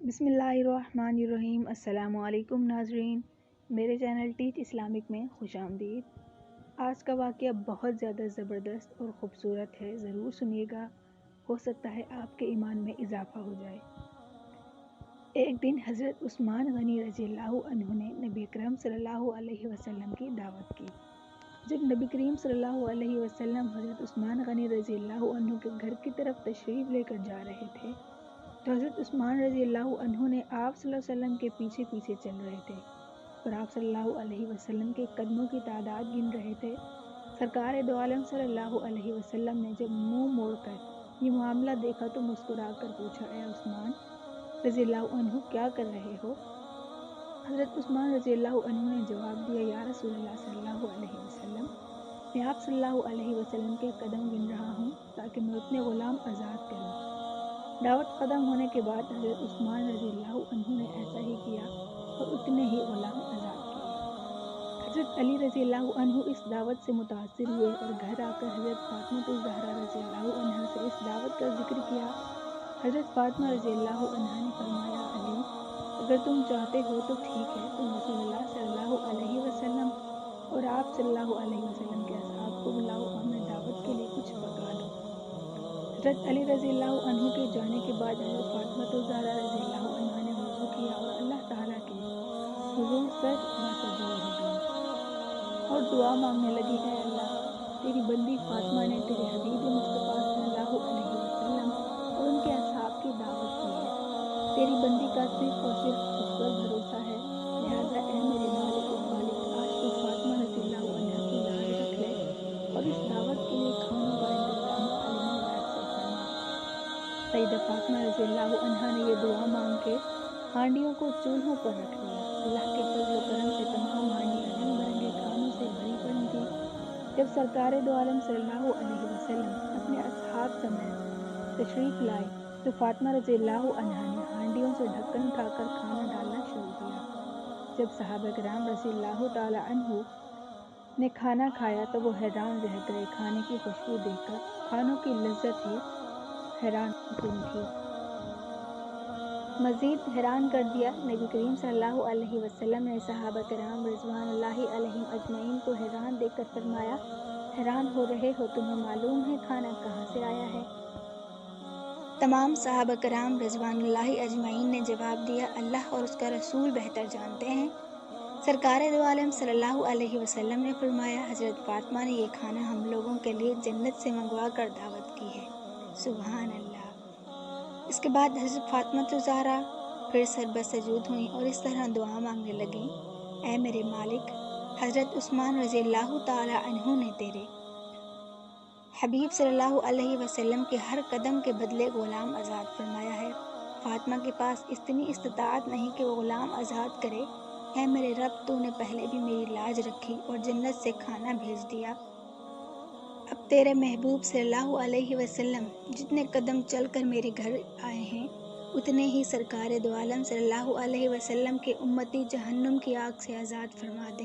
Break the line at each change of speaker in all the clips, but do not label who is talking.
بسم اللہ الرحمن الرحیم۔ السلام علیکم ناظرین، میرے چینل ٹیچ اسلامک میں خوش آمدید۔ آج کا واقعہ بہت زیادہ زبردست اور خوبصورت ہے، ضرور سنیے گا، ہو سکتا ہے آپ کے ایمان میں اضافہ ہو جائے۔ ایک دن حضرت عثمان غنی رضی اللہ عنہ نے نبی اکرم صلی اللہ علیہ وسلم کی دعوت کی۔ جب نبی کریم صلی اللہ علیہ وسلم حضرت عثمان غنی رضی اللہ عنہ کے گھر کی طرف تشریف لے کر جا رہے تھے تو حضرت عثمان رضی اللہ عنہ نے آپ صلی اللہ علیہ وسلم کے پیچھے پیچھے چل رہے تھے اور آپ صلی اللہ علیہ وسلم کے قدموں کی تعداد گن رہے تھے۔ سرکار دو عالم صلی اللہ علیہ وسلم نے جب منہ موڑ کر یہ معاملہ دیکھا تو مسکرا کر پوچھا، اے عثمان رضی اللہ عنہ، کیا کر رہے ہو؟ حضرت عثمان رضی اللہ عنہ نے جواب دیا، یا رسول اللہ صلی اللہ علیہ وسلم، میں آپ صلی اللہ علیہ وسلم کے قدم گن رہا ہوں تاکہ میں اتنے غلام آزاد کروں۔ دعوت ختم ہونے کے بعد حضرت عثمان رضی اللہ عنہ نے ایسا ہی کیا اور اتنے ہی غلام آزاد کیے۔ حضرت علی رضی اللہ عنہ اس دعوت سے متاثر ہوئے اور گھر آ کر حضرت فاطمہ الزہرا رضی اللہ عنہا سے اس دعوت کا ذکر کیا۔ حضرت فاطمہ رضی اللہ عنہا نے فرمایا، علی، اگر تم چاہتے ہو تو ٹھیک ہے، تم رسول اللہ صلی اللہ علیہ وسلم اور آپ صلی اللہ علیہ وسلم کے اصحاب کو بلاؤ اور میں دعوت کے لیے کچھ پکا لوں۔ حضرت علی رضی اللہ عنہ کے جانے کے بعد حضرت فاطمہ الزہرا رضی اللہ عنہا نے وضو کیا اور اللہ تعالیٰ کے حضور سجدہ سجود ہو گئی اور دعا مانگنے لگی، اے اللہ، تیری بندی فاطمہ نے تیرے حبیب مصطفیٰ صلی اللہ علیہ وسلم اور ان کے اصحاب کی دعوت کی ہے، تیری بندی کا صرف اور صرف تجھ پر بھروسہ ہے، لہٰذا اے میرے مالک و خالق، آج تو فاطمہ رضی اللہ عنہا کی لاج رکھ لے اور اس دعوت کے لیے کھانوں کا انتظام عالم غیب سے فرما۔ سیدہ فاطمہ رضی اللہ عنہا نے یہ دعا مانگ کے ہانڈیوں کو چولہوں پر رکھ دیا۔ اللہ کے فضل و کرم سے تمام ہانڈیاں رنگ برنگے کھانوں سے بھری پڑی تھیں۔ جب سرکار دو عالم صلی اللہ علیہ وسلم اپنے اصحاب سمیت تشریف لائے تو فاطمہ رضی اللہ عنہا نے ہانڈیوں سے ڈھکن اٹھا کر کھانا ڈالنا شروع کیا۔ جب صحابہ کرام رضی اللہ تعالی عنہ نے کھانا کھایا تو وہ حیران رہ گئے، کھانے کی خوشبو دیکھ کر کھانوں کی لذت ہی حیران کن تھی۔ مزید حیران کر دیا، نبی کریم صلی اللہ علیہ وسلم نے صحابہ کرام رضوان اللہ علیہم اجمعین کو حیران دیکھ کر فرمایا، حیران ہو رہے ہو، تمہیں معلوم ہے کھانا کہاں سے آیا ہے؟ تمام صحابہ کرام رضوان اللہ اجمعین نے جواب دیا، اللہ اور اس کا رسول بہتر جانتے ہیں۔ سرکار دو عالم صلی اللہ علیہ وسلم نے فرمایا، حضرت فاطمہ نے یہ کھانا ہم لوگوں کے لیے جنت سے منگوا کر دعوت کی ہے، سبحان اللہ۔ اس کے بعد حضرت فاطمہ الزہرا پھر سجدہ سجود ہوئیں اور اس طرح دعا مانگنے لگیں، اے میرے مالک، حضرت عثمان رضی اللہ تعالی عنہ نے تیرے حبیب صلی اللہ علیہ وسلم کے ہر قدم کے بدلے غلام آزاد فرمایا ہے۔ فاطمہ کے پاس اتنی استطاعت نہیں کہ وہ غلام آزاد کرے، اے میرے رب، تو نے پہلے بھی میری لاج رکھی اور جنت سے کھانا بھیج دیا، اب تیرے محبوب صلی اللہ علیہ وسلم جتنے قدم چل کر میرے گھر آئے ہیں اتنے ہی سرکار دو عالم صلی اللہ علیہ وسلم کے امتی جہنم کی آگ سے آزاد فرما دے۔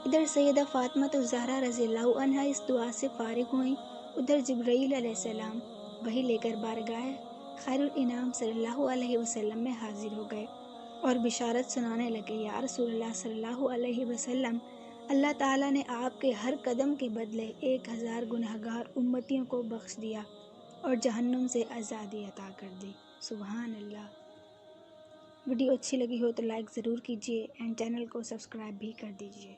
ادھر سیدہ فاطمہ الزہرا رضی اللہ عنہا اس دعا سے فارغ ہوئیں، ادھر جبرائیل علیہ السلام وحی لے کر بارگاہ خیر الانام صلی اللہ علیہ وسلم میں حاضر ہو گئے اور بشارت سنانے لگے، یا رسول اللہ صلی اللہ علیہ وسلم، اللہ تعالیٰ نے آپ کے ہر قدم کے بدلے 1000 گنہگار امتیوں کو بخش دیا اور جہنم سے آزادی عطا کر دی، سبحان اللہ۔ ویڈیو اچھی لگی ہو تو لائک ضرور کیجیے اینڈ چینل کو سبسکرائب بھی کر دیجیے۔